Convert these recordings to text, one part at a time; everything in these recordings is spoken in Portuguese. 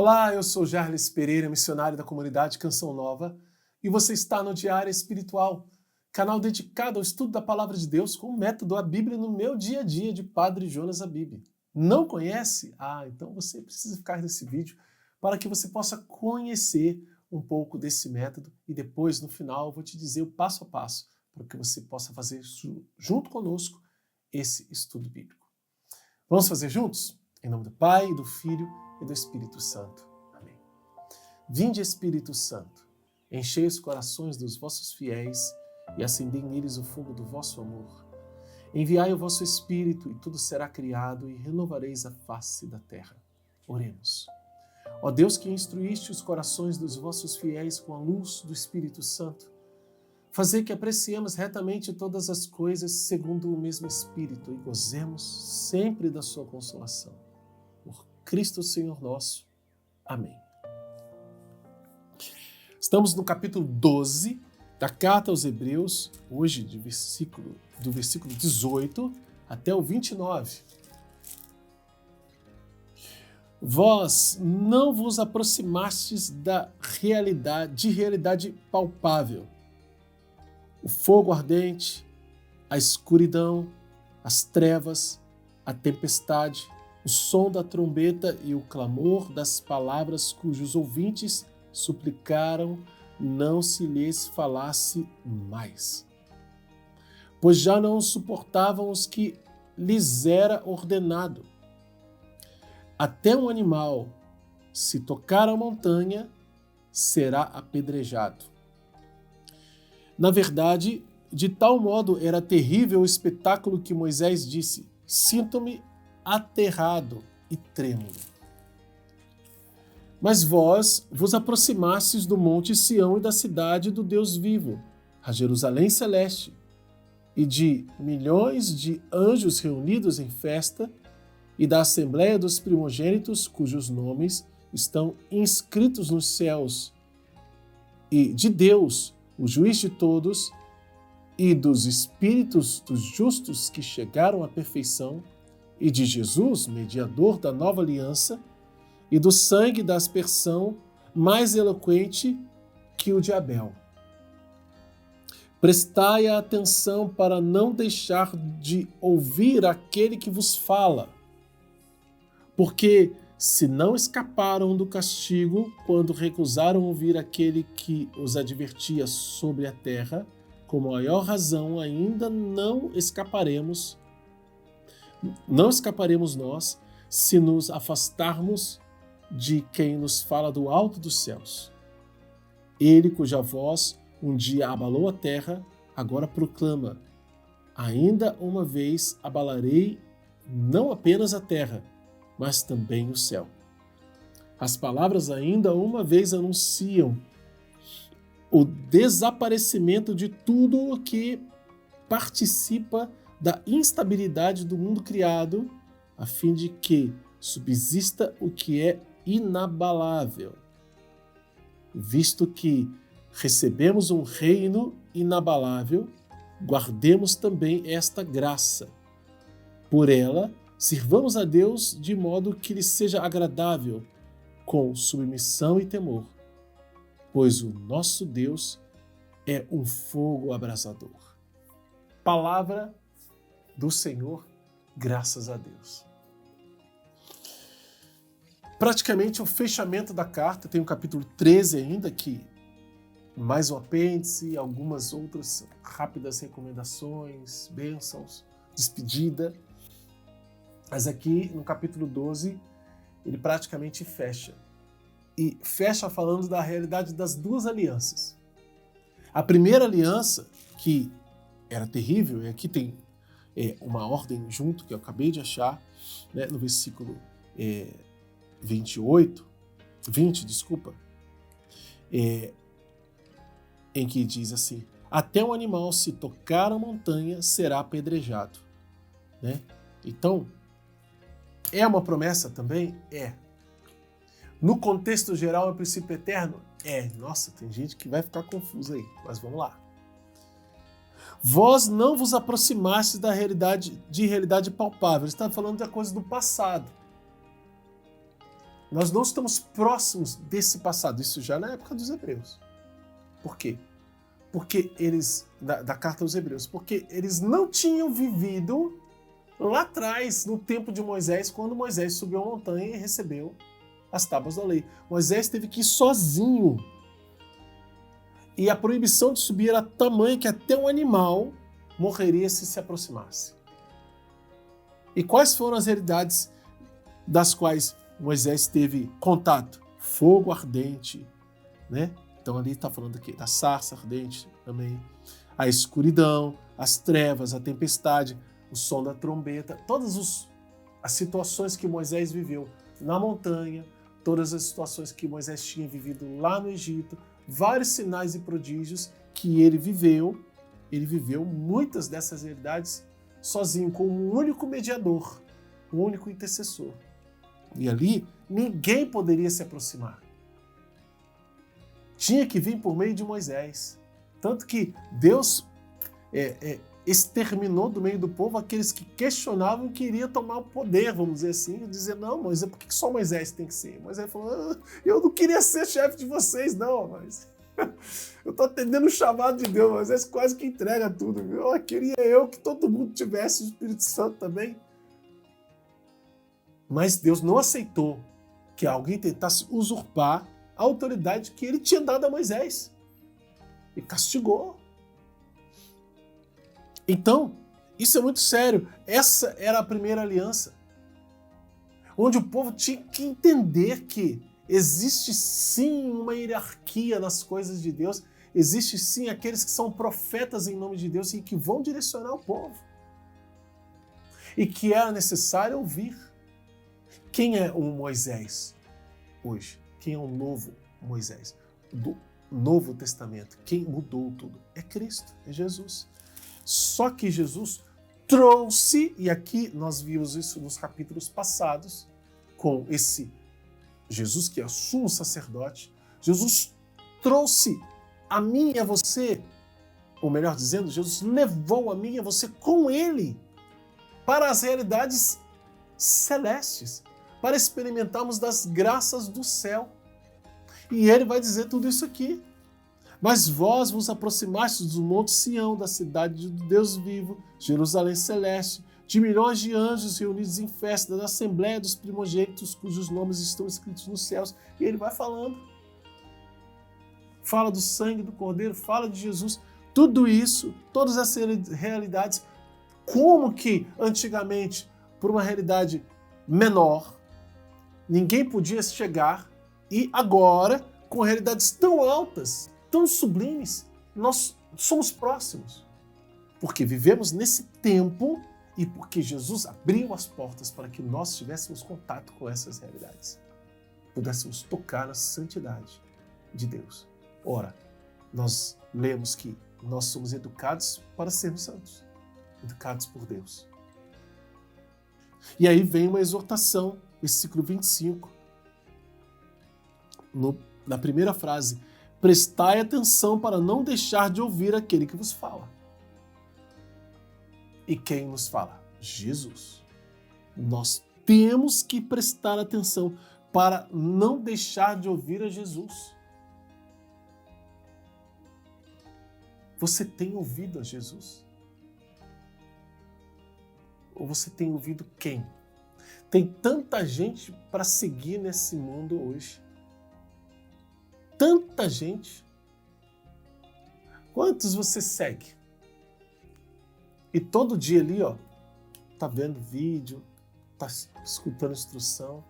Olá, eu sou Jarles Pereira, missionário da comunidade Canção Nova, e você está no Diário Espiritual, canal dedicado ao estudo da Palavra de Deus com o método A Bíblia no meu dia a dia de Padre Jonas Abib. Não conhece? Então você precisa ficar nesse vídeo para que você possa conhecer um pouco desse método e depois, no final, eu vou te dizer o passo a passo para que você possa fazer junto conosco esse estudo bíblico. Vamos fazer juntos? Em nome do Pai, do Filho e do Espírito Santo. Amém. Vinde, Espírito Santo, enchei os corações dos vossos fiéis e acendei neles o fogo do vosso amor. Enviai o vosso Espírito e tudo será criado e renovareis a face da terra. Oremos. Ó Deus que instruíste os corações dos vossos fiéis com a luz do Espírito Santo, fazei que apreciemos retamente todas as coisas segundo o mesmo Espírito e gozemos sempre da sua consolação. Por Cristo Senhor nosso. Amém. Estamos no capítulo 12 da Carta aos Hebreus, hoje do versículo 18 até o 29. Vós não vos aproximastes da realidade palpável. O fogo ardente, a escuridão, as trevas, a tempestade, o som da trombeta e o clamor das palavras cujos ouvintes suplicaram não se lhes falasse mais. Pois já não suportavam os que lhes era ordenado. Até um animal, se tocar a montanha, será apedrejado. Na verdade, de tal modo era terrível o espetáculo que Moisés disse: sinto-me aterrado e trêmulo. Mas vós vos aproximastes do monte Sião e da cidade do Deus vivo, a Jerusalém celeste, e de milhões de anjos reunidos em festa, e da assembleia dos primogênitos, cujos nomes estão inscritos nos céus, e de Deus, o juiz de todos, e dos espíritos dos justos que chegaram à perfeição, e de Jesus, mediador da nova aliança, e do sangue da aspersão mais eloquente que o de Abel. Prestai atenção para não deixar de ouvir aquele que vos fala, porque se não escaparam do castigo quando recusaram ouvir aquele que os advertia sobre a terra, com maior razão ainda não escaparemos nós se nos afastarmos de quem nos fala do alto dos céus. Ele cuja voz um dia abalou a terra, agora proclama: ainda uma vez abalarei não apenas a terra, mas também o céu. As palavras ainda uma vez anunciam o desaparecimento de tudo o que participa da instabilidade do mundo criado, a fim de que subsista o que é inabalável. Visto que recebemos um reino inabalável, guardemos também esta graça. Por ela, sirvamos a Deus de modo que lhe seja agradável, com submissão e temor, pois o nosso Deus é um fogo abrasador. Palavra do Senhor, graças a Deus. Praticamente o fechamento da carta, tem o capítulo 13 ainda, que mais um apêndice, algumas outras rápidas recomendações, bênçãos, despedida. Mas aqui no capítulo 12, ele praticamente fecha. E fecha falando da realidade das duas alianças. A primeira aliança, que era terrível, e aqui tem uma ordem junto, que eu acabei de achar, né, no versículo 20, em que diz assim: até um animal, se tocar a montanha, será apedrejado. Né? Então, é uma promessa também? É. No contexto geral, é um princípio eterno? É. Nossa, tem gente que vai ficar confusa aí, mas vamos lá. Vós não vos aproximastes da realidade palpável. Ele está falando da coisa do passado. Nós não estamos próximos desse passado, isso já na época dos Hebreus. Por quê? Porque eles, da carta aos Hebreus, porque eles não tinham vivido lá atrás, no tempo de Moisés, quando Moisés subiu a montanha e recebeu as tábuas da lei. Moisés teve que ir sozinho. E a proibição de subir era tamanha que até um animal morreria se aproximasse. E quais foram as realidades das quais Moisés teve contato? Fogo ardente, né? Então ali está falando aqui da sarça ardente também, a escuridão, as trevas, a tempestade, o som da trombeta, todas as situações que Moisés viveu na montanha, todas as situações que Moisés tinha vivido lá no Egito, vários sinais e prodígios que ele viveu muitas dessas realidades sozinho, com um único mediador, um único intercessor. E ali ninguém poderia se aproximar. Tinha que vir por meio de Moisés. Tanto que Deus exterminou do meio do povo aqueles que questionavam e queriam tomar o poder, vamos dizer assim, e dizer, não, Moisés, por que só Moisés tem que ser? Moisés falou, eu não queria ser chefe de vocês, não, mas eu estou atendendo o chamado de Deus, Moisés quase que entrega tudo. Queria que todo mundo tivesse o Espírito Santo também. Mas Deus não aceitou que alguém tentasse usurpar a autoridade que ele tinha dado a Moisés. E castigou. Então, isso é muito sério. Essa era a primeira aliança, onde o povo tinha que entender que existe sim uma hierarquia nas coisas de Deus, existe sim aqueles que são profetas em nome de Deus e que vão direcionar o povo. E que era necessário ouvir. Quem é o Moisés hoje? Quem é o novo Moisés? Do Novo Testamento. Quem mudou tudo? É Cristo, é Jesus. Só que Jesus trouxe, e aqui nós vimos isso nos capítulos passados, com esse Jesus que é o sumo sacerdote, Jesus trouxe a mim e a você, ou melhor dizendo, Jesus levou a mim e a você com ele para as realidades celestes, para experimentarmos das graças do céu. E ele vai dizer tudo isso aqui. Mas vós vos aproximastes do monte Sião, da cidade do Deus vivo, Jerusalém celeste, de milhões de anjos reunidos em festa, da assembleia dos primogênitos, cujos nomes estão escritos nos céus. E ele vai falando. Fala do sangue do Cordeiro, fala de Jesus. Tudo isso, todas essas realidades, como que antigamente, por uma realidade menor, ninguém podia chegar, e agora, com realidades tão altas, tão sublimes, nós somos próximos. Porque vivemos nesse tempo e porque Jesus abriu as portas para que nós tivéssemos contato com essas realidades. Pudéssemos tocar na santidade de Deus. Ora, nós lemos que nós somos educados para sermos santos, educados por Deus. E aí vem uma exortação, versículo 25, na primeira frase: prestai atenção para não deixar de ouvir aquele que vos fala. E quem nos fala? Jesus. Nós temos que prestar atenção para não deixar de ouvir a Jesus. Você tem ouvido a Jesus? Ou você tem ouvido quem? Tem tanta gente para seguir nesse mundo hoje. Tanta gente. Quantos você segue? E todo dia ali, tá vendo vídeo, tá escutando instrução.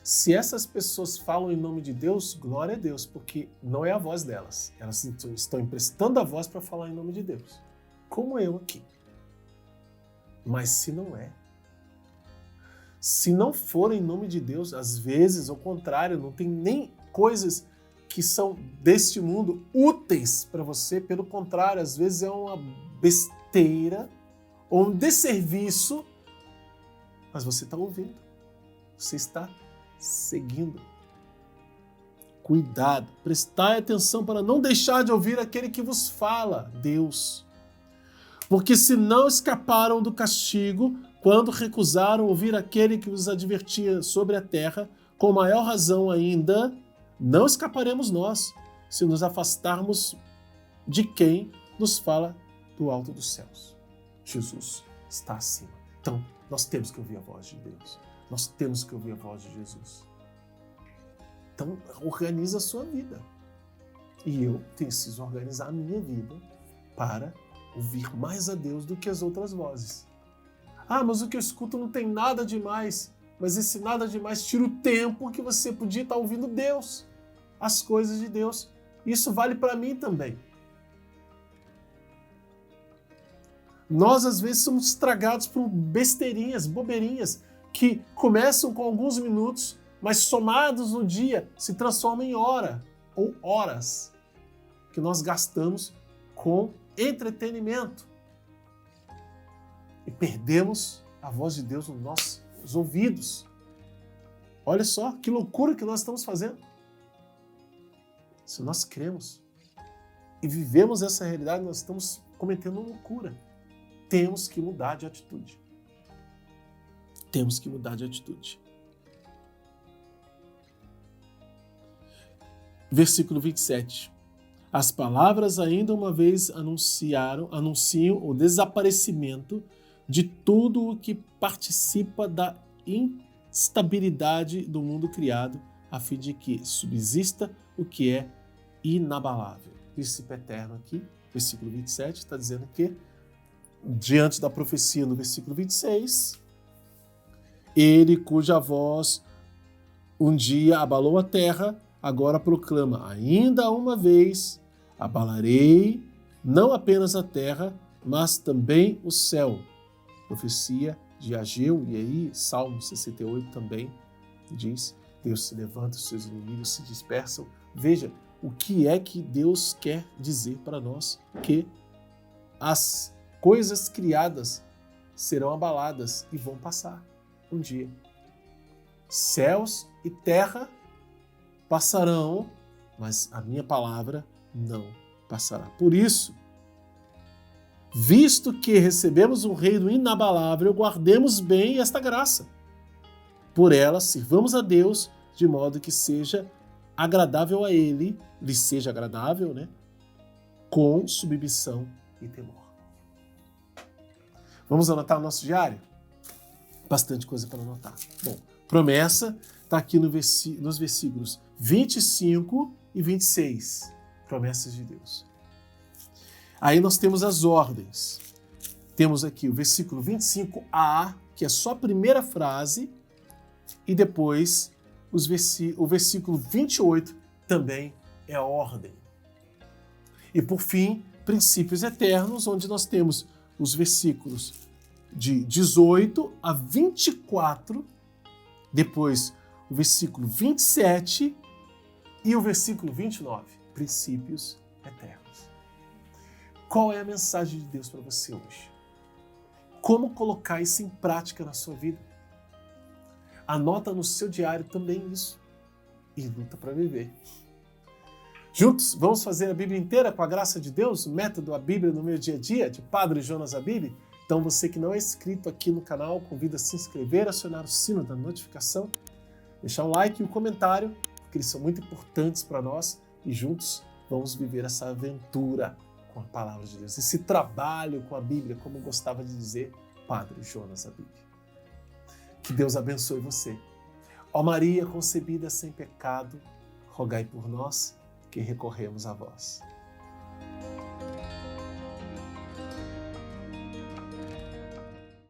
Se essas pessoas falam em nome de Deus, glória a Deus, porque não é a voz delas. Elas estão emprestando a voz para falar em nome de Deus. Como eu aqui. Mas se não é, se não for em nome de Deus, às vezes, ao contrário, não tem nem coisas que são deste mundo úteis para você, pelo contrário, às vezes é uma besteira ou um desserviço, mas você está ouvindo, você está seguindo. Cuidado, prestai atenção para não deixar de ouvir aquele que vos fala, Deus. Porque se não escaparam do castigo quando recusaram ouvir aquele que vos advertia sobre a terra, com maior razão ainda, não escaparemos nós se nos afastarmos de quem nos fala do alto dos céus. Jesus está acima. Então, nós temos que ouvir a voz de Deus. Nós temos que ouvir a voz de Jesus. Então, organiza a sua vida. E eu preciso organizar a minha vida para ouvir mais a Deus do que as outras vozes. Ah, mas o que eu escuto não tem nada demais. Mas esse nada demais tira o tempo que você podia estar ouvindo Deus, as coisas de Deus. Isso vale para mim também. Nós, às vezes, somos estragados por besteirinhas, bobeirinhas, que começam com alguns minutos, mas somados no dia se transformam em hora ou horas que nós gastamos com entretenimento. E perdemos a voz de Deus nos nossos ouvidos. Olha só que loucura que nós estamos fazendo. Se nós cremos e vivemos essa realidade, nós estamos cometendo uma loucura. Temos que mudar de atitude. Temos que mudar de atitude. Versículo 27. As palavras ainda uma vez anunciam o desaparecimento de tudo o que participa da instabilidade do mundo criado, a fim de que subsista o que é inabalável. Princípio eterno aqui, versículo 27, está dizendo que, diante da profecia no versículo 26, ele cuja voz um dia abalou a terra, agora proclama, ainda uma vez abalarei não apenas a terra, mas também o céu. Profecia de Ageu, e aí Salmo 68 também diz, Deus se levanta, os seus inimigos se dispersam. Veja, o que é que Deus quer dizer para nós? Que as coisas criadas serão abaladas e vão passar um dia. Céus e terra passarão, mas a minha palavra não passará. Por isso, visto que recebemos um reino inabalável, guardemos bem esta graça. Por ela, sirvamos a Deus de modo que seja agradável a Ele, lhe seja agradável, com submissão e temor. Vamos anotar o nosso diário? Bastante coisa para anotar. Bom, promessa está aqui nos versículos 25 e 26. Promessas de Deus. Aí nós temos as ordens. Temos aqui o versículo 25a, que é só a primeira frase, e depois o versículo 28 também é a ordem. E por fim, princípios eternos, onde nós temos os versículos de 18 a 24, depois o versículo 27 e o versículo 29, princípios eternos. Qual é a mensagem de Deus para você hoje? Como colocar isso em prática na sua vida? Anota no seu diário também isso e luta para viver. Juntos, vamos fazer a Bíblia inteira com a graça de Deus, o método A Bíblia no Meu Dia a Dia, de Padre Jonas Abib? Então você que não é inscrito aqui no canal, convido a se inscrever, acionar o sino da notificação, deixar um like e um comentário, porque eles são muito importantes para nós e juntos vamos viver essa aventura com a Palavra de Deus, esse trabalho com a Bíblia, como gostava de dizer Padre Jonas Abib. Que Deus abençoe você. Ó Maria concebida sem pecado, rogai por nós que recorremos a vós.